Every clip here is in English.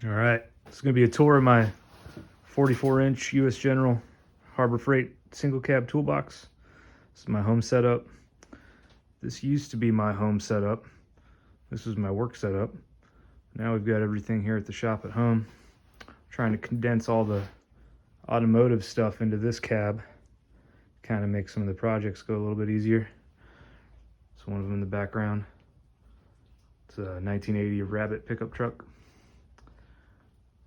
All right, it's going to be a tour of my 44-inch U.S. General Harbor Freight single cab toolbox. This is my home setup. This used to be my home setup. This was my work setup. Now we've got everything here at the shop at home. I'm trying to condense all the automotive stuff into this cab. Kind of make some of the projects go a little bit easier. So one of them in the background. It's a 1980 Rabbit pickup truck.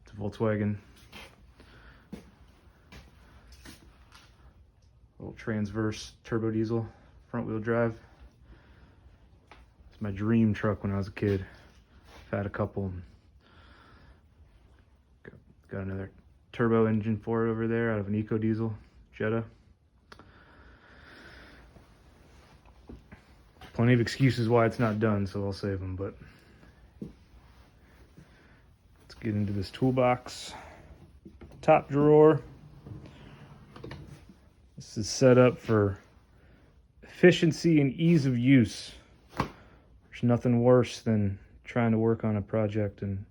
It's a Volkswagen. Little transverse turbo diesel, front wheel drive. It's my dream truck when I was a kid. I've had a couple. Got another turbo engine for it over there out of an eco diesel Jetta. Plenty of excuses why it's not done, so I'll save them, but let's get into this toolbox. Top drawer. This is set up for efficiency and ease of use. There's nothing worse than trying to work on a project and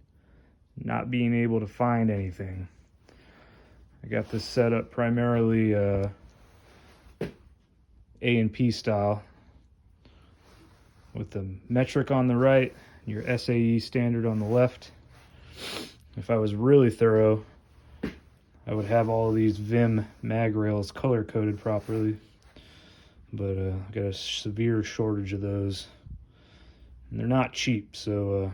not being able to find anything. I got this set up primarily A&P style, with the metric on the right, your SAE standard on the left. If I was really thorough, I would have all of these Vim mag rails color coded properly, but I got a severe shortage of those, and they're not cheap, so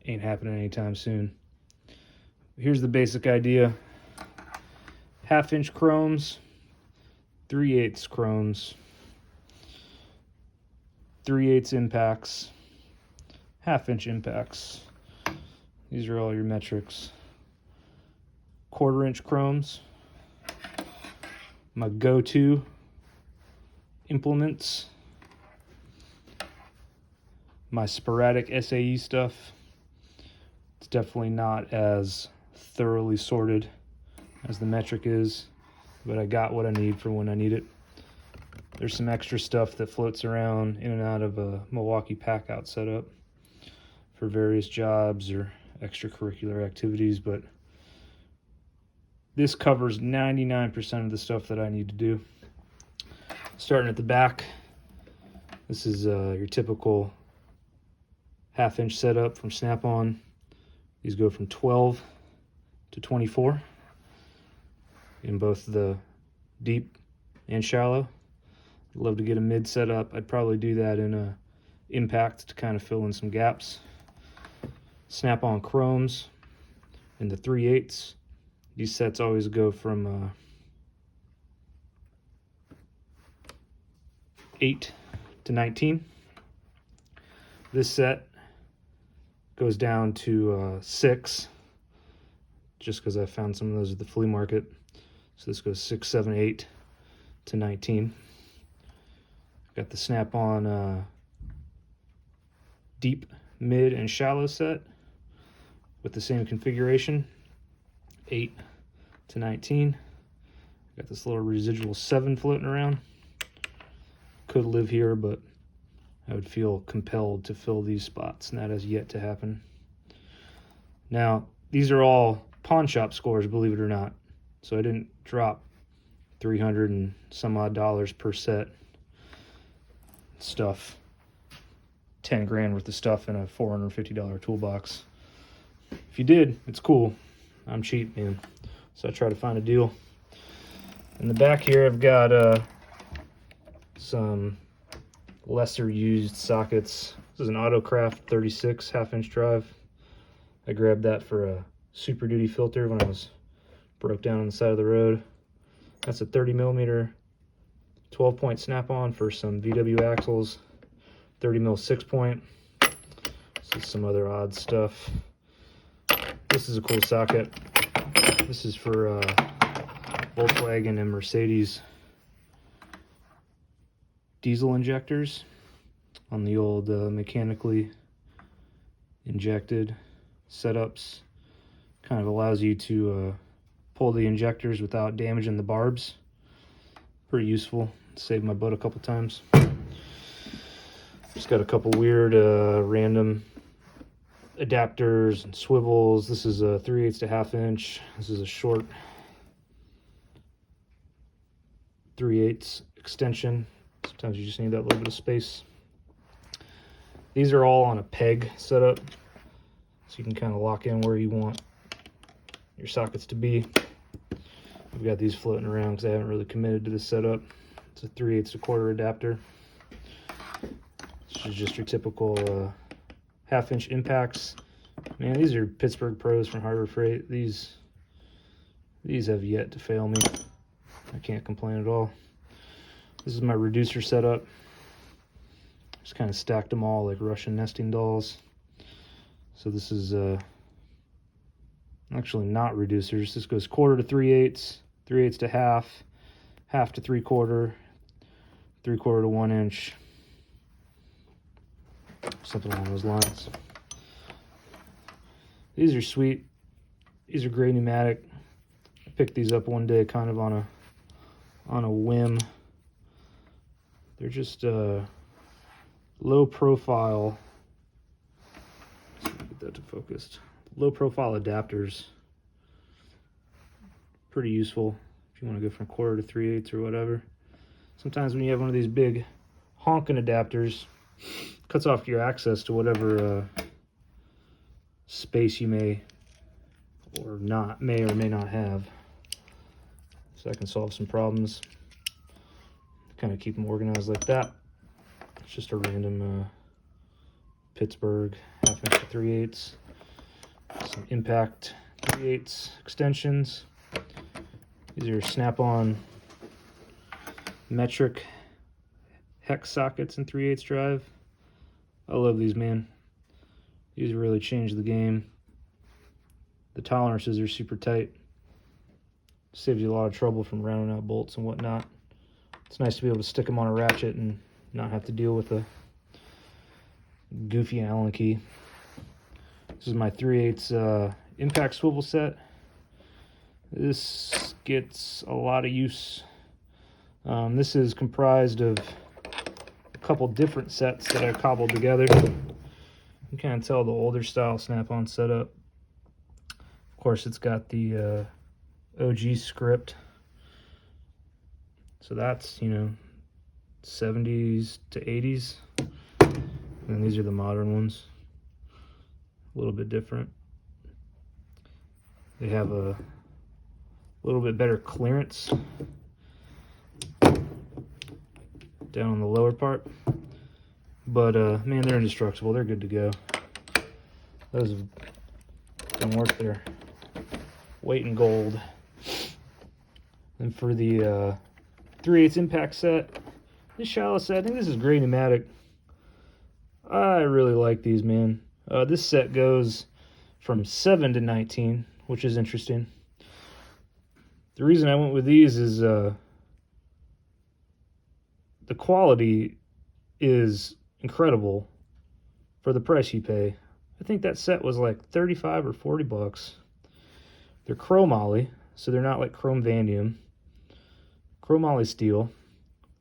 ain't happening anytime soon. Here's the basic idea: 1/2-inch chromes, 3/8 chromes, 3/8 impacts, 1/2-inch impacts. These are all your metrics. 1/4-inch chromes. My go-to implements. My sporadic SAE stuff. It's definitely not as thoroughly sorted as the metric is, but I got what I need for when I need it. There's some extra stuff that floats around in and out of a Milwaukee pack-out setup for various jobs or extracurricular activities, but this covers 99% of the stuff that I need to do. Starting at the back, this is your typical 1/2-inch setup from Snap-on. These go from 12 to 24 in both the deep and shallow. I'd love to get a mid set up. I'd probably do that in a impact to kind of fill in some gaps. Snap-on chromes in the 3/8. These sets always go from 8 to 19. This set goes down to 6, just because I found some of those at the flea market. So this goes 6, 7, 8 to 19. Got the Snap-on deep, mid, and shallow set with the same configuration, 8 to 19. Got this little residual 7 floating around. Could live here, but I would feel compelled to fill these spots, and that has yet to happen. Now, these are all pawn shop scores, believe it or not. So I didn't drop $300 and some odd per set. Stuff 10 grand worth of stuff in a $450 toolbox. If you did, it's cool. I'm cheap, man, so I try to find a deal. In the back here, I've got some lesser used sockets. This is an Autocraft 36 1/2-inch drive. I grabbed that for a Super Duty filter when I was broke down on the side of the road. That's a 30mm 12-point Snap-on for some VW axles, 30mm 6-point. This is some other odd stuff. This is a cool socket. This is for Volkswagen and Mercedes diesel injectors on the old mechanically injected setups. Kind of allows you to pull the injectors without damaging the barbs. Pretty useful. Saved my butt a couple times. Just got a couple weird random adapters and swivels. This is a 3/8 to 1/2 inch. This is a short 3/8 extension. Sometimes you just need that little bit of space. These are all on a peg setup, so you can kind of lock in where you want your sockets to be. I've got these floating around because I haven't really committed to this setup. It's a 3/8 to 1/4 adapter. This is just your typical 1/2 inch impacts. Man, these are Pittsburgh Pros from Harbor Freight. These have yet to fail me. I can't complain at all. This is my reducer setup. Just kind of stacked them all like Russian nesting dolls. So this is actually not reducers. This goes 1/4 to 3/8, 3/8 to 1/2, 1/2 to 3/4, 3/4 to 1 inch, something along those lines. These are sweet. These are gray pneumatic. I picked these up one day kind of on a whim. They're just low profile. Let's get that to focus. Low profile adapters. Pretty useful if you want to go from 1/4 to 3/8 or whatever. Sometimes when you have one of these big honking adapters, cuts off your access to whatever space you may or may not have. So that can solve some problems. Kind of keep them organized like that. It's just a random Pittsburgh 1/2 inch to 3/8. Some Impact 3/8 extensions. These are snap-on metric hex sockets in 3/8 drive. I love these, man. These really change the game. The tolerances are super tight. Saves you a lot of trouble from rounding out bolts and whatnot. It's nice to be able to stick them on a ratchet and not have to deal with a goofy Allen key. This is my 3/8 Impact Swivel Set. This gets a lot of use. This is comprised of a couple different sets that I cobbled together. You can kind of tell the older style snap-on setup. Of course, it's got the OG script. So that's, 70s to 80s. And these are the modern ones. A little bit different. They have a little bit better clearance down on the lower part. But, man, they're indestructible. They're good to go. Those have been worth their weight in gold. And for the 3/8 Impact set, this shallow set, I think this is gray pneumatic. I really like these, man. This set goes from 7 to 19, which is interesting. The reason I went with these is the quality is incredible for the price you pay. I think that set was like 35 or 40 bucks. They're chromoly, so they're not like chrome vanadium. Chromoly steel,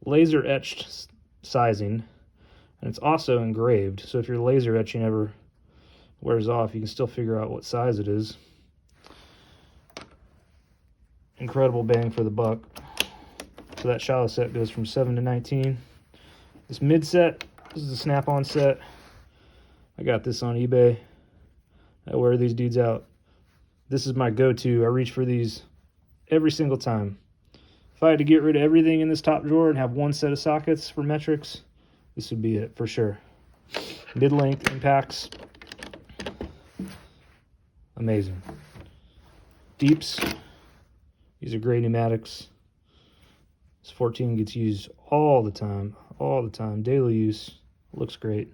laser etched sizing, and it's also engraved. So if your laser etching ever wears off, you can still figure out what size it is. Incredible bang for the buck. So that shallow set goes from 7 to 19. This mid set, this is a snap-on set. I got this on eBay. I wear these dudes out. This is my go-to. I reach for these every single time. If I had to get rid of everything in this top drawer and have one set of sockets for metrics, this would be it for sure. Mid-length impacts. Amazing. Deeps. These are gray pneumatics. This 14 gets used all the time, daily use. Looks great.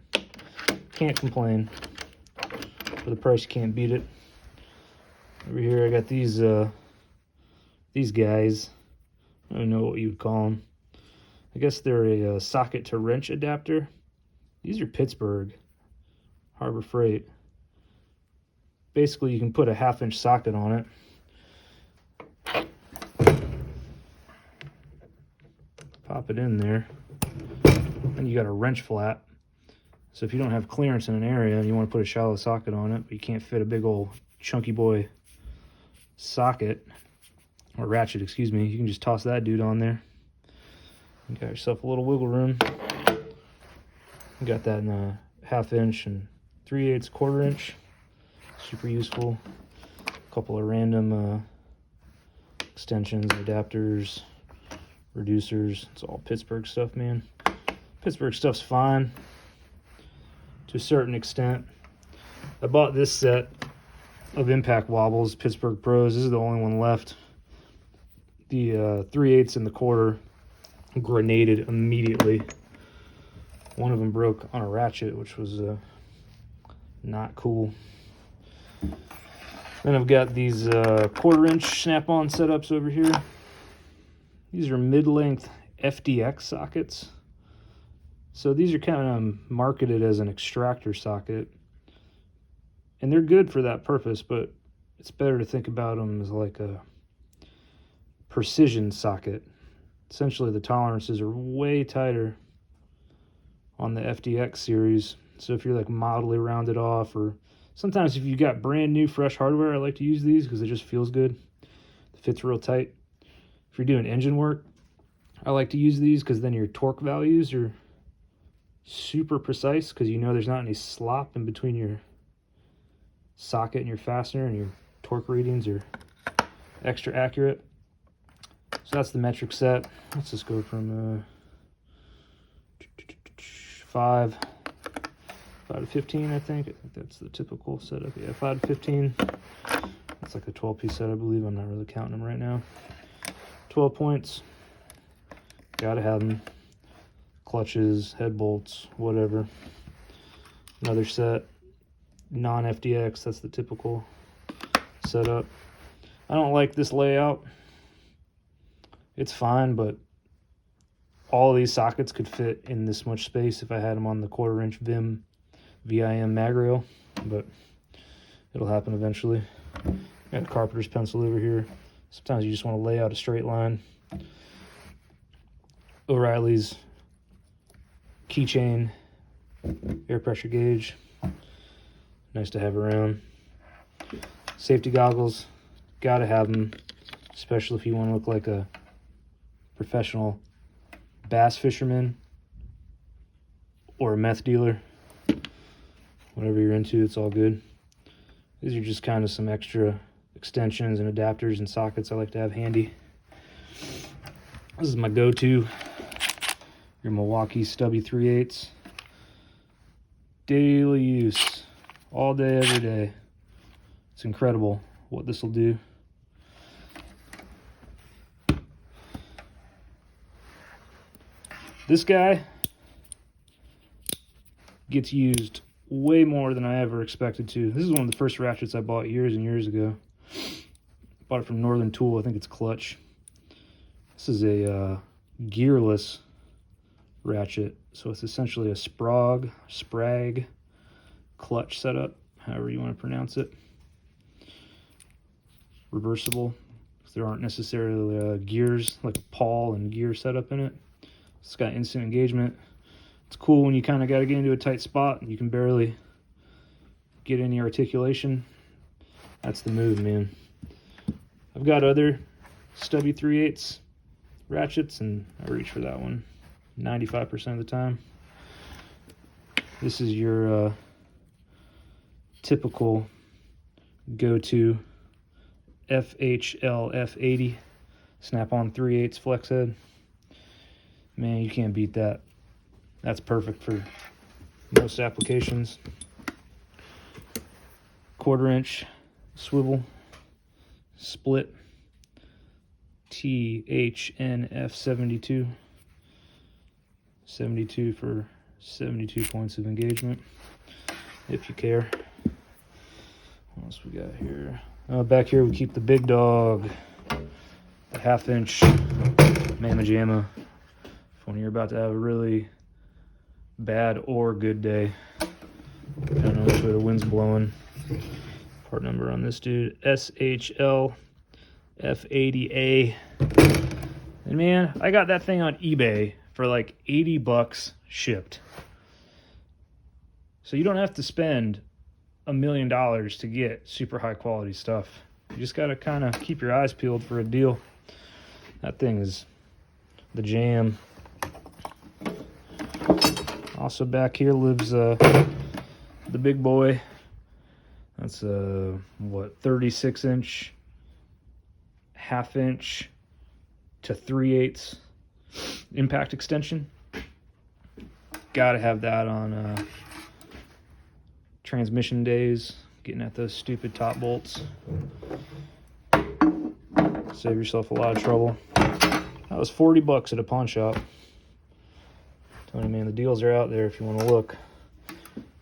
Can't complain. For the price, you can't beat it. Over here, I got these guys. I don't know what you would call them. I guess they're a socket to wrench adapter. These are Pittsburgh, Harbor Freight. Basically, you can put a 1/2 inch socket on it. Pop it in there. And you got a wrench flat. So if you don't have clearance in an area and you want to put a shallow socket on it, but you can't fit a big old chunky boy socket, or ratchet, excuse me, you can just toss that dude on there. You got yourself a little wiggle room. You got that in a 1/2 inch and 3/8 1/4 inch. Super useful. A couple of random extensions, adapters, reducers. It's all Pittsburgh stuff, man. Pittsburgh stuff's fine to a certain extent. I bought this set of impact wobbles, Pittsburgh Pros. This is the only one left. The 3/8 and the 1/4 grenaded immediately. One of them broke on a ratchet, which was not cool. Then I've got these 1/4 inch snap-on setups over here. These are mid-length FDX sockets. So these are kind of marketed as an extractor socket. And they're good for that purpose, but it's better to think about them as like a precision socket. Essentially, the tolerances are way tighter on the FDX series. So if you're like mildly rounded off, or sometimes if you got brand new fresh hardware, I like to use these because it just feels good. It fits real tight. If you're doing engine work, I like to use these because then your torque values are super precise, because you know there's not any slop in between your socket and your fastener, and your torque readings are extra accurate. So that's the metric set. Let's just go from 5 to 15, I think. I think that's the typical setup. Yeah, 5 to 15. That's like a 12-piece set, I believe. I'm not really counting them right now. 12 points. Gotta have them. Clutches, head bolts, whatever. Another set. Non-FDX, that's the typical setup. I don't like this layout. It's fine, but all of these sockets could fit in this much space if I had them on the 1/4 inch VIM mag rail, but it'll happen eventually. Got a carpenter's pencil over here. Sometimes you just want to lay out a straight line. O'Reilly's keychain air pressure gauge. Nice to have around. Safety goggles, gotta have them, especially if you want to look like a professional bass fisherman or a meth dealer. Whatever you're into, it's all good. These are just kind of some extra extensions and adapters and sockets I like to have handy. This is my go-to, your Milwaukee stubby 3/8. Daily use, all day, every day. It's incredible what this will do. This guy gets used way more than I ever expected to. This is one of the first ratchets I bought years and years ago. Bought it from Northern Tool. I think it's Clutch. This is a gearless ratchet. So it's essentially a sprag clutch setup, however you want to pronounce it. Reversible, because there aren't necessarily gears, like a pawl and gear setup in it. It's got instant engagement. It's cool when you kind of got to get into a tight spot and you can barely get any articulation. That's the move, man. I've got other stubby 3/8 ratchets, and I reach for that one 95% of the time. This is your typical go-to FHL F80 snap-on 3/8 flex head. Man, you can't beat that. That's perfect for most applications. 1/4 inch swivel split THNF 72. 72 for 72 points of engagement, if you care. What else we got here? Back here we keep the big dog, the 1/2 inch Mamma Jamma. When you're about to have a really bad or good day, depending on which way the wind's blowing. Part number on this dude, SHL F80A. And man, I got that thing on eBay for like $80 shipped. So you don't have to spend $1 million to get super high quality stuff. You just got to kind of keep your eyes peeled for a deal. That thing is the jam. Also back here lives the big boy. That's a, what, 36-inch, half-inch to 3/8 impact extension. Gotta have that on transmission days, getting at those stupid top bolts. Save yourself a lot of trouble. That was $40 at a pawn shop. Tony, man, the deals are out there if you want to look.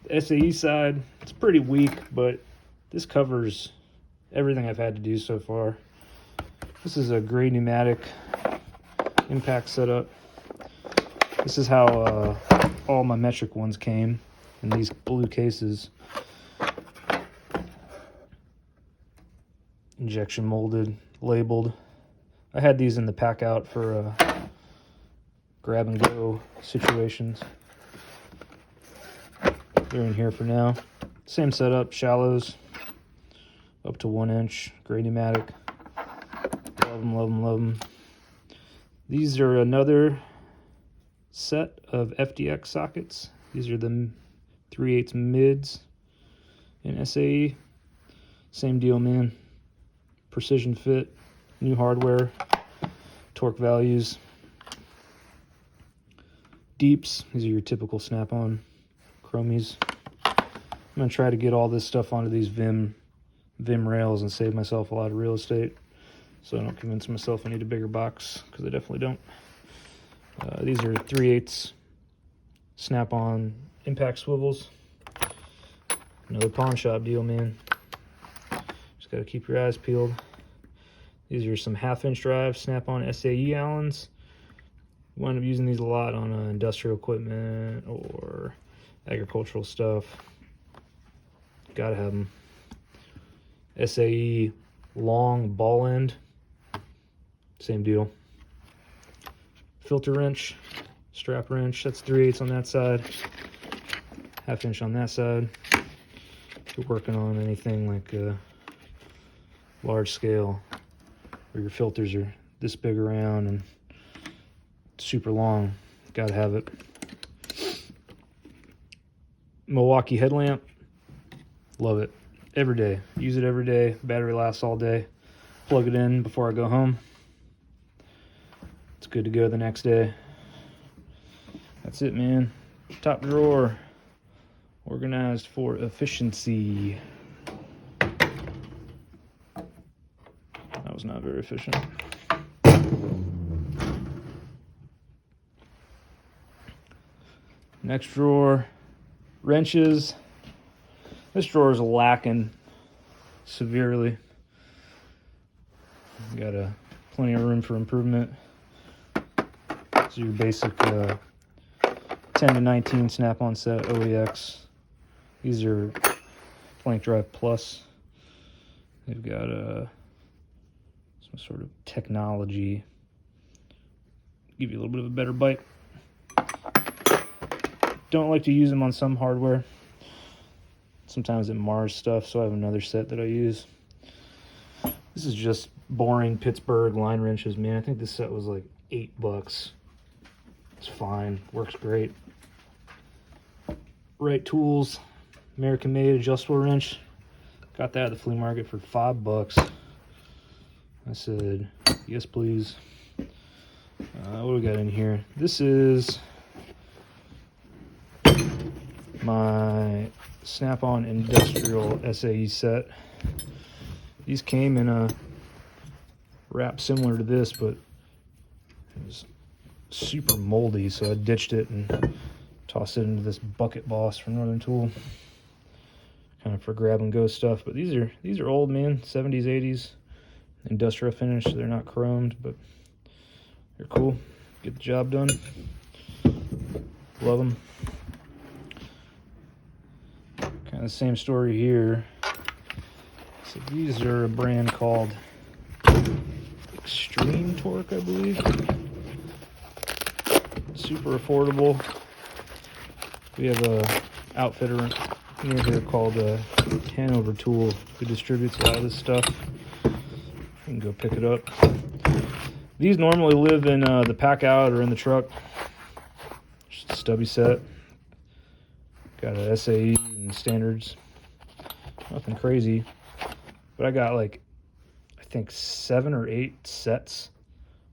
The SAE side, it's pretty weak, but this covers everything I've had to do so far. This is a gray pneumatic impact setup. This is how all my metric ones came in these blue cases. Injection molded, labeled. I had these in the pack out for grab and go situations. They're in here for now. Same setup, shallows, up to 1 inch, gray pneumatic. Love them, love them, love them. These are another set of FDX sockets. These are the 3/8 mids in SAE. Same deal, man. Precision fit, new hardware, torque values. Deeps, these are your typical snap-on chromies. I'm going to try to get all this stuff onto these Vim rails and save myself a lot of real estate, so I don't convince myself I need a bigger box, because I definitely don't. These are 3/8 snap-on impact swivels. Another pawn shop deal, man. Just got to keep your eyes peeled. These are some 1/2-inch drive snap-on SAE Allens. Wind up using these a lot on industrial equipment or agricultural stuff. Gotta have them. SAE long ball end. Same deal. Filter wrench, strap wrench. That's 3/8 on that side. 1/2 inch on that side. If you're working on anything like large scale, where your filters are this big around and super long, gotta have it. Milwaukee Headlamp, love it. Every day, use it every day. Battery lasts all day. Plug it in before I go home. It's good to go the next day. That's it, man. Top drawer, organized for efficiency. That was not very efficient. Next drawer, wrenches. This drawer is lacking severely. Got plenty of room for improvement. These are your basic 10 to 19 snap-on set OEX. These are Plank Drive Plus. They've got some sort of technology. Give you a little bit of a better bite. Don't like to use them on some hardware. Sometimes it mars stuff, so I have another set that I use. This is just boring Pittsburgh line wrenches, man. I think this set was like $8. It's fine, works great. Right tools, American-made adjustable wrench. Got that at the flea market for $5. I said, yes, please. What do we got in here? This is my snap-on Industrial Sae Set. These came in a wrap similar to this, but it was super moldy, so I ditched it and tossed it into this Bucket Boss from Northern Tool, kind of for grab and go stuff. But these are old, man, 70s, 80s, industrial finish. They're not chromed, but they're cool. Get the job done. Love them. Kind of the same story here. So these are a brand called Extreme Torque, I believe. Super affordable. We have a outfitter near here called Hanover Tool, who distributes a lot of this stuff. You can go pick it up. These normally live in the pack out or in the truck. Just a stubby set. Got a SAE and standards. Nothing crazy. But I got like, I think 7 or 8 sets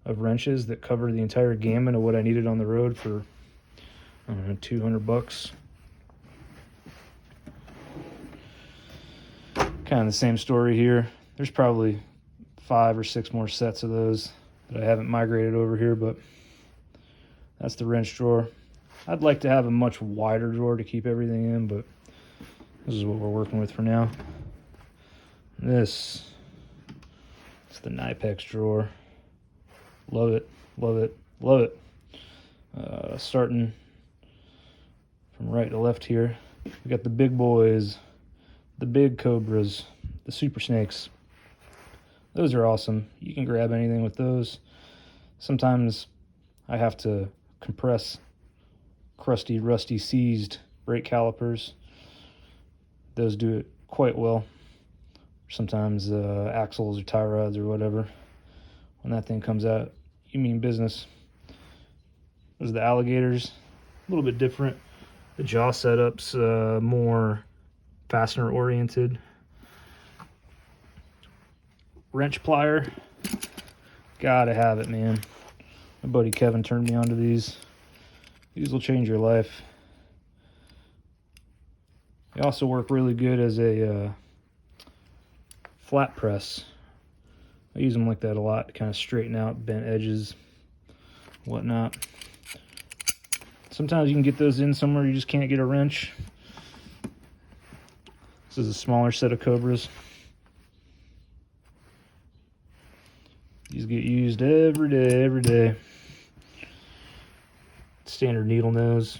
of wrenches that cover the entire gamut of what I needed on the road for, I don't know, $200. Kind of the same story here. There's probably 5 or 6 more sets of those that I haven't migrated over here, but that's the wrench drawer. I'd like to have a much wider drawer to keep everything in, but this is what we're working with for now. This is the Knipex drawer. Love it, love it, love it. Starting from right to left here, we got the big boys, the big cobras, the super snakes. Those are awesome. You can grab anything with those. Sometimes I have to compress crusty, rusty, seized brake calipers. Those do it quite well. Sometimes axles or tie rods or whatever. When that thing comes out, you mean business. Those are the alligators. A little bit different. The jaw setup's more fastener oriented. Wrench plier. Gotta have it, man. My buddy Kevin turned me onto these. These will change your life. They also work really good as a flat press. I use them like that a lot to kind of straighten out bent edges, whatnot. Sometimes you can get those in somewhere you just can't get a wrench. This is a smaller set of Cobras. These get used every day. Standard needle nose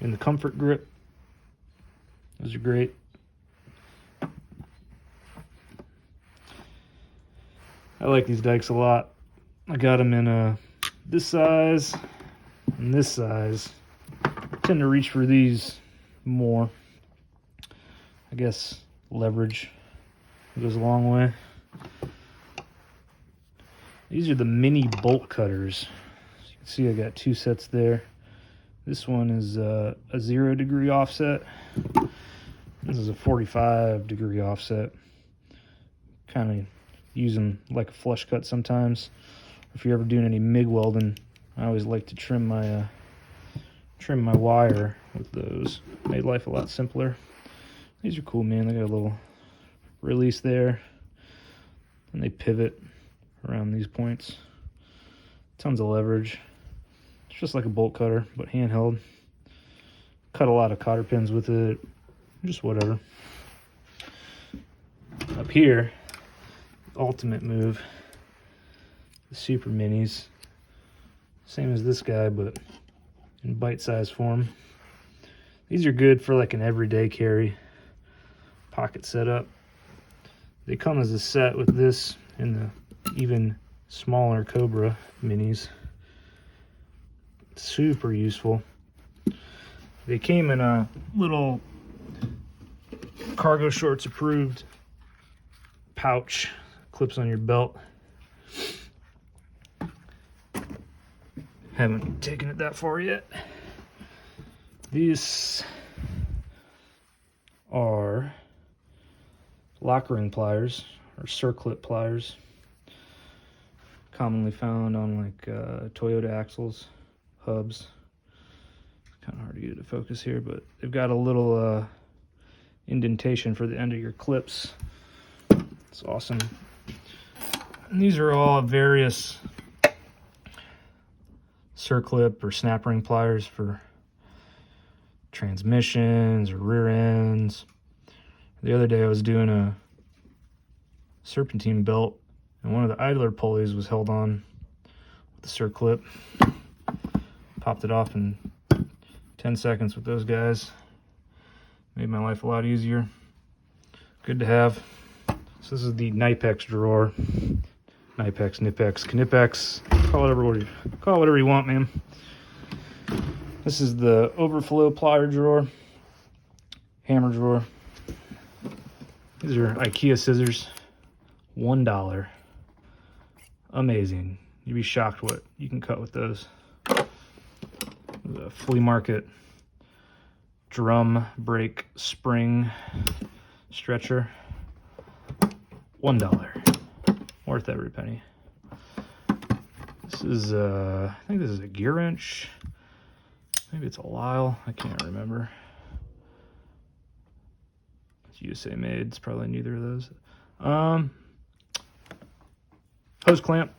in the comfort grip. Those are great. I like these dikes a lot. I got them in this size and this size. I tend to reach for these more. I guess leverage goes a long way. These are the mini bolt cutters. As you can see, I got 2 sets there. This one is a 0 degree offset. This is a 45 degree offset. Kind of use them like a flush cut sometimes. If you're ever doing any MIG welding, I always like to trim my wire with those. Made life a lot simpler. These are cool, man. They got a little release there, and they pivot around these points. Tons of leverage. It's just like a bolt cutter, but handheld. Cut a lot of cotter pins with it. Just whatever. Up here, ultimate move, the super minis. Same as this guy, but in bite-sized form. These are good for like an everyday carry. Pocket setup. They come as a set with this and the even smaller Cobra minis. Super useful. They came in a little cargo shorts approved pouch, clips on your belt. Haven't taken it that far yet. These are lock ring pliers or circlip pliers, commonly found on like Toyota axles, hubs. Kind of hard to get it to focus here, but they've got a little indentation for the end of your clips. It's awesome. And these are all various circlip or snap ring pliers for transmissions or rear ends. The other day I was doing a serpentine belt and one of the idler pulleys was held on with the circlip. Popped it off in 10 seconds with those guys. Made my life a lot easier. Good to have. So this is the Knipex drawer. Knipex, Nipex, Knipex. Call it whatever you want, man. This is the overflow plier drawer. Hammer drawer. These are IKEA scissors. $1. Amazing. You'd be shocked what you can cut with those. The flea market drum brake spring stretcher. $1. Worth every penny. This is I think this is a gear wrench. Maybe it's a Lyle. I can't remember. It's USA made. It's probably neither of those. Hose clamp.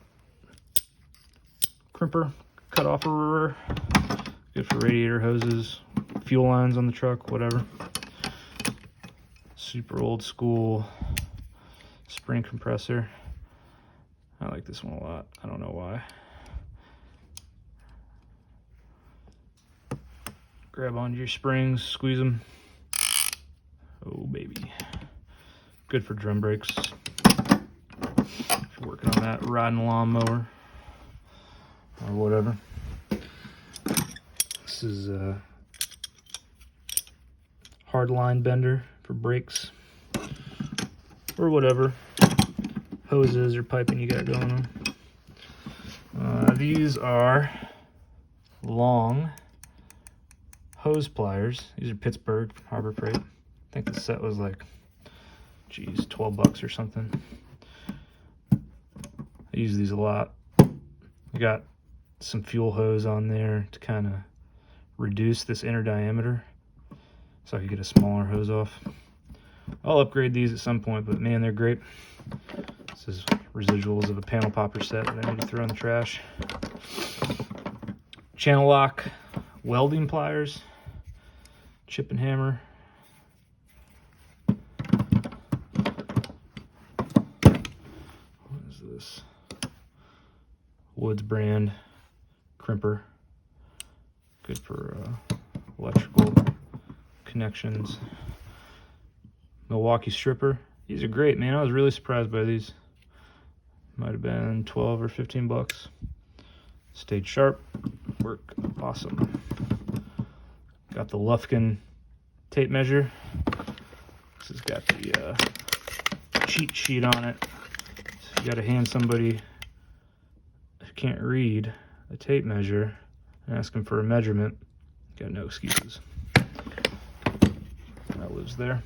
Crimper cut offer. Good for radiator hoses, fuel lines on the truck, whatever. Super old school spring compressor. I like this one a lot. I don't know why. Grab onto your springs, squeeze them. Oh, baby. Good for drum brakes. If you're working on that riding lawnmower or whatever. This is a hard line bender for brakes or whatever hoses or piping you got going on. These are long hose pliers. These are Pittsburgh Harbor Freight. I think the set was like, geez, $12 or something. I use these a lot. I got some fuel hose on there to kind of reduce this inner diameter so I could get a smaller hose off. I'll upgrade these at some point, but man, they're great. This is residuals of a panel popper set that I need to throw in the trash. Channel lock welding pliers, chip and hammer. What is this? Woods brand crimper. Good for electrical connections. Milwaukee stripper. These are great, man. I was really surprised by these. Might have been 12 or 15 bucks. Stayed sharp. Work awesome. Got the Lufkin tape measure. This has got the cheat sheet on it. So you got to hand somebody who can't read a tape measure and ask them for a measurement. Got no excuses. That lives there.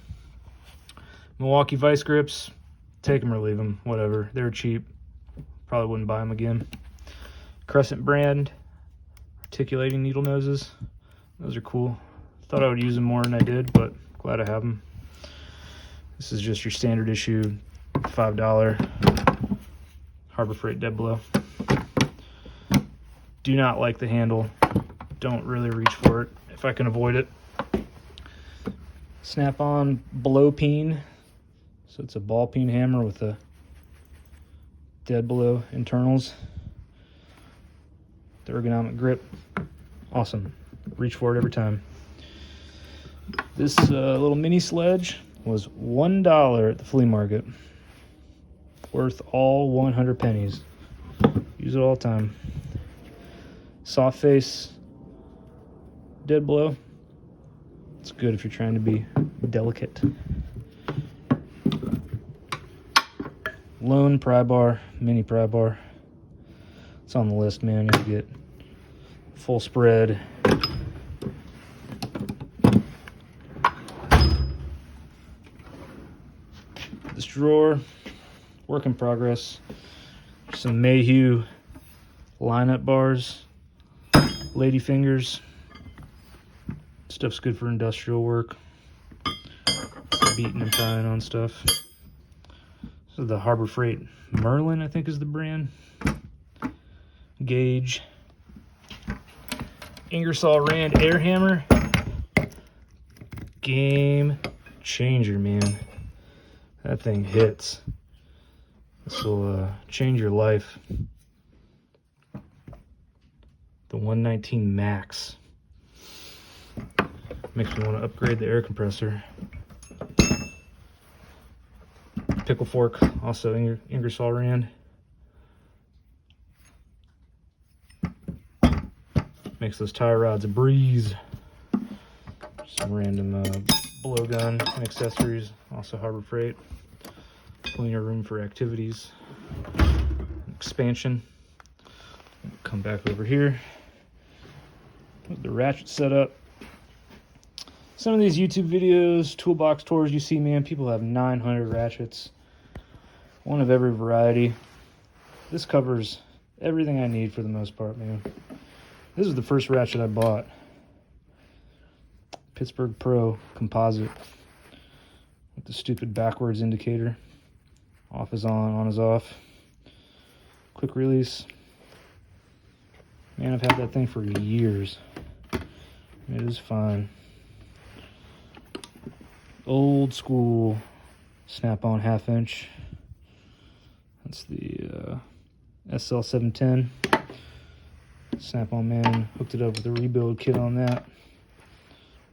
Milwaukee vice grips. Take them or leave them, whatever. They're cheap. Probably wouldn't buy them again. Crescent brand articulating needle noses. Those are cool. Thought I would use them more than I did, but glad I have them. This is just your standard issue $5 Harbor Freight dead blow. Do not like the handle. Don't really reach for it if I can avoid it. Snap-on blow peen. So it's a ball peen hammer with a dead blow internals. The ergonomic grip. Awesome. Reach for it every time. This little mini sledge was $1 at the flea market. Worth all 100 pennies. Use it all the time. Soft face dead blow. It's good if you're trying to be delicate. Lone pry bar, mini pry bar. It's on the list, man. You get full spread. This drawer, work in progress. Some Mayhew lineup bars, lady fingers. Stuff's good for industrial work. Beating and tying on stuff. This is the Harbor Freight Merlin, I think is the brand. Gauge. Ingersoll Rand air hammer. Game changer, man. That thing hits. This will change your life. The 119 Max. Makes me want to upgrade the air compressor. Pickle fork, also Ingersoll Rand. Makes those tie rods a breeze. Some random blowgun and accessories, also Harbor Freight. Plenty of room for activities. Expansion. Come back over here with the ratchet setup. Some of these YouTube videos, toolbox tours you see, man, people have 900 ratchets. One of every variety. This covers everything I need for the most part, man. This is the first ratchet I bought. Pittsburgh Pro composite with the stupid backwards indicator. Off is on is off. Quick release. Man, I've had that thing for years. It is fine. Old school snap-on 1/2 inch. That's the SL 710. Snap-on man hooked it up with a rebuild kit on that.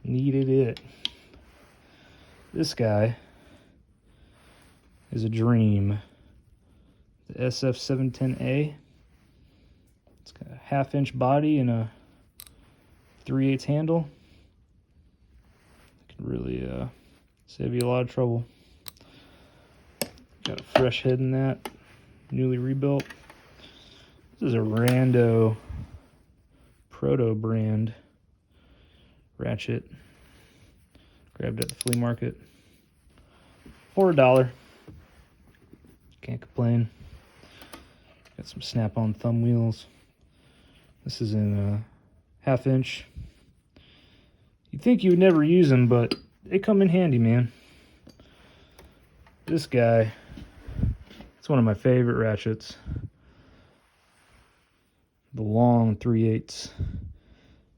Needed it. This guy is a dream. The SF 710A. It's got a 1/2 inch body and a 3/8 handle. It can really save you a lot of trouble. Got a fresh head in that, newly rebuilt. This is a rando proto brand ratchet. Grabbed it at the flea market for $1. Can't complain. Got some snap-on thumb wheels. This is in a 1/2 inch. You'd think you would never use them, but they come in handy, man. This guy, it's one of my favorite ratchets. The long 3/8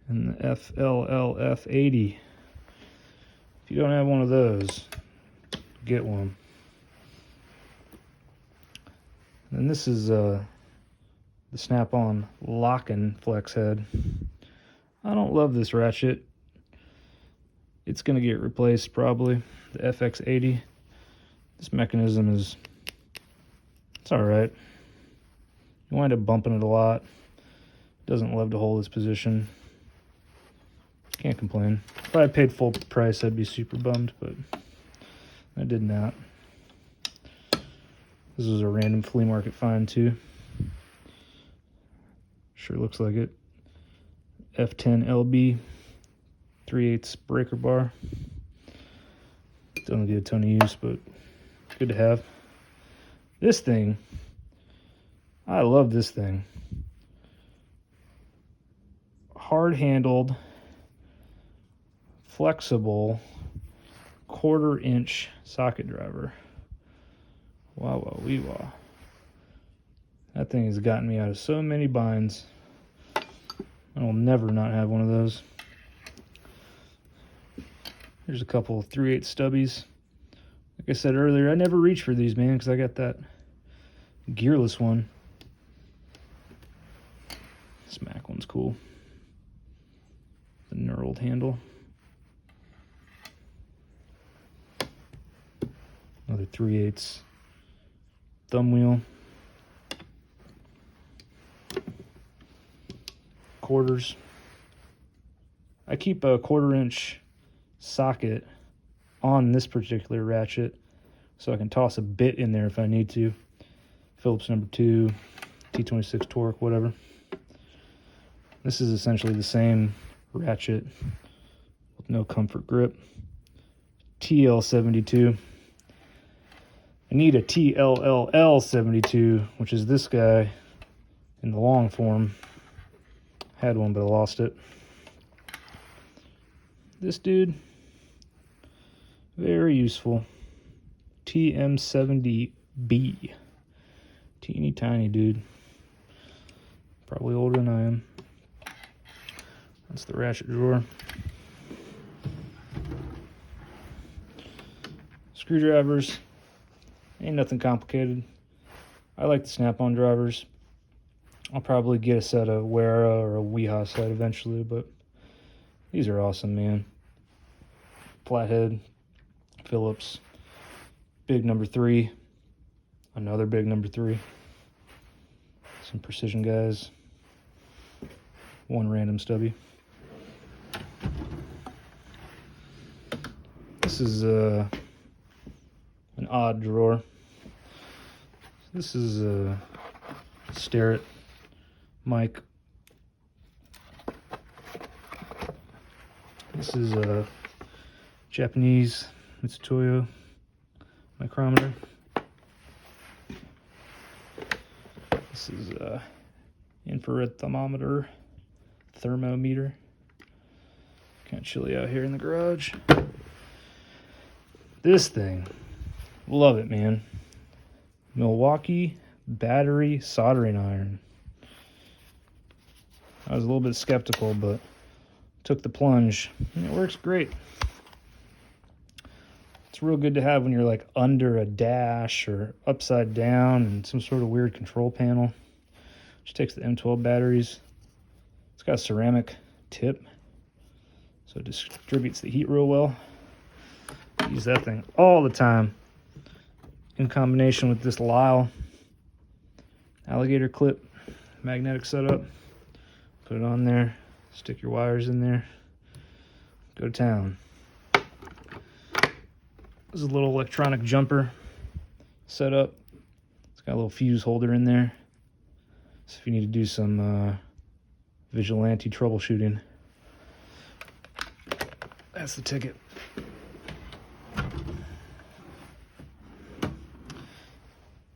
and the FLLF 80. If you don't have one of those, get one. And this is the snap-on Lufkin flex head. I don't love this ratchet. It's going to get replaced probably. The FX80. This mechanism is, it's alright. You wind up bumping it a lot. It doesn't love to hold its position. Can't complain. If I had paid full price, I'd be super bummed, but I did not. This was a random flea market find too. Sure looks like it. F10 Lb 3/8 breaker bar. Doesn't get a ton of use, but good to have. This thing, I love this thing. Hard-handled, flexible, 1/4 inch socket driver. Wow, wow, wee, wow. That thing has gotten me out of so many binds. I will never not have one of those. There's a couple of 3/8 stubbies. Like I said earlier, I never reach for these, man, because I got that gearless one. This Mac one's cool. The knurled handle. Another 3/8 thumb wheel. Quarters. I keep a 1/4 inch socket on this particular ratchet so I can toss a bit in there if I need to. Phillips number 2, T26 torque, whatever. This is essentially the same ratchet with no comfort grip. TL72. I need a TLLL72, which is this guy in the long form. Had one, but I lost it. This dude, very useful. TM70B. Teeny tiny dude. Probably older than I am. That's the ratchet drawer. Screwdrivers. Ain't nothing complicated. I like the snap-on drivers. I'll probably get a set of Wera or a Weha set eventually, but these are awesome, man. Flathead, Phillips, big number 3, another big number 3, some precision guys, one random stubby. This is an odd drawer. This is a Starrett mic. This is a Japanese Mitsutoyo micrometer. This is a infrared thermometer, thermometer. Kind of chilly out here in the garage. This thing, love it, man. Milwaukee battery soldering iron. I was a little bit skeptical, but took the plunge, and it works great. It's real good to have when you're like under a dash or upside down and some sort of weird control panel. Which takes the M12 batteries. It's got a ceramic tip, so it distributes the heat real well. I use that thing all the time in combination with this Lyle alligator clip magnetic setup. Put it on there, stick your wires in there, go to town. This is a little electronic jumper setup. It's got a little fuse holder in there, so if you need to do some vigilante troubleshooting, that's the ticket.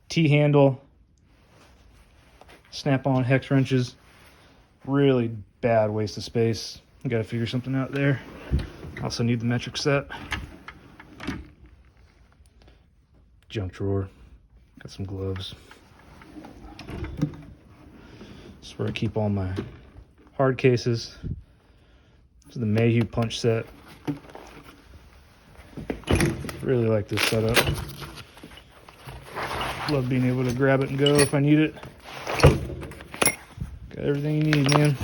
T-handle, snap-on hex wrenches. Really bad waste of space. I gotta figure something out there. Also need the metric set. Junk drawer. Got some gloves. This is where I keep all my hard cases. This is the Mayhew Punch Set. Really like this setup. Love being able to grab it and go if I need it. Got everything you need, man.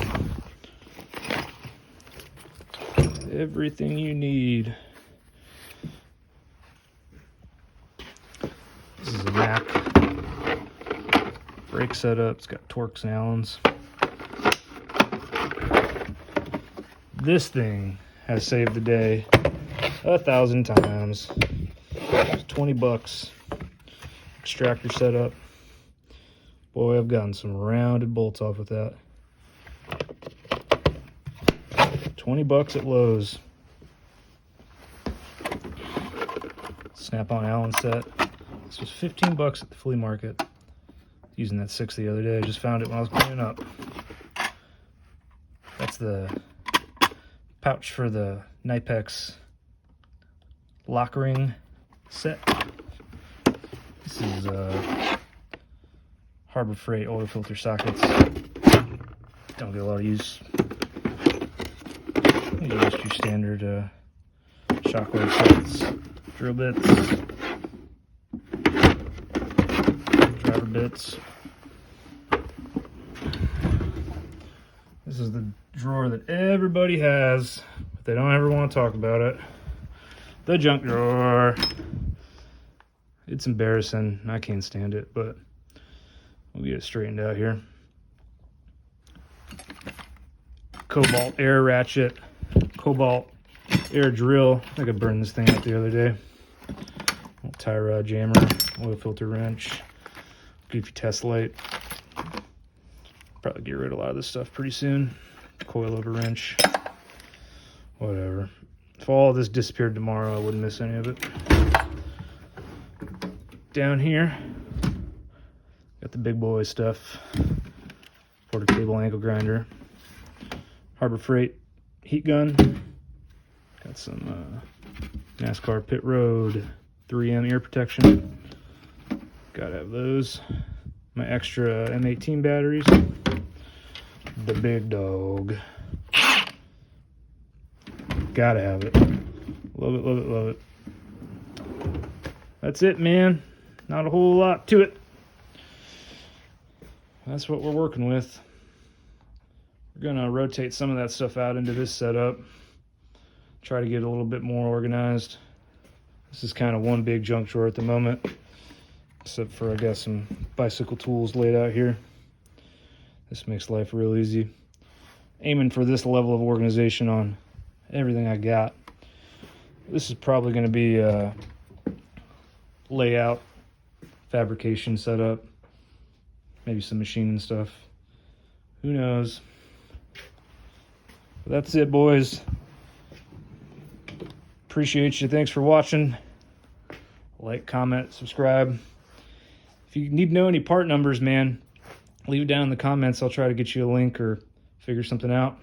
Everything you need. This is a Mac brake setup. It's got Torx and Allens. This thing has saved the day 1,000 times. It's $20. Extractor setup. Boy, I've gotten some rounded bolts off with that. $20 at Lowe's. Snap-on Allen set. This was $15 at the flea market. Using that 6 the other day. I just found it when I was cleaning up. That's the pouch for the Knipex lock ring set. This is Harbor Freight oil filter sockets. Don't get a lot of use. Just your standard shockwave sets, drill bits, driver bits. This is the drawer that everybody has, but they don't ever want to talk about it. The junk drawer. It's embarrassing. I can't stand it, but we'll get it straightened out here. Cobalt air ratchet. Cobalt air drill. I think I burned this thing out the other day. Little tie rod jammer. Oil filter wrench. Goofy test light. Probably get rid of a lot of this stuff pretty soon. Coilover wrench. Whatever. If all of this disappeared tomorrow, I wouldn't miss any of it. Down here, got the big boy stuff. Porter cable ankle grinder. Harbor Freight heat gun. Got some NASCAR pit road 3M ear protection. Gotta have those. My extra M18 batteries. The big dog. Gotta have it. Love it, love it, love it. That's it, man. Not a whole lot to it. That's what we're working with. We're gonna rotate some of that stuff out into this setup. Try to get a little bit more organized. This is kind of one big junk drawer at the moment. Except for I got some bicycle tools laid out here. This makes life real easy. Aiming for this level of organization on everything I got. This is probably going to be a layout, fabrication setup, maybe some machining stuff. Who knows? But that's it, boys. Appreciate you. Thanks for watching. Like, comment, subscribe. If you need to know any part numbers, man, leave it down in the comments. I'll try to get you a link or figure something out.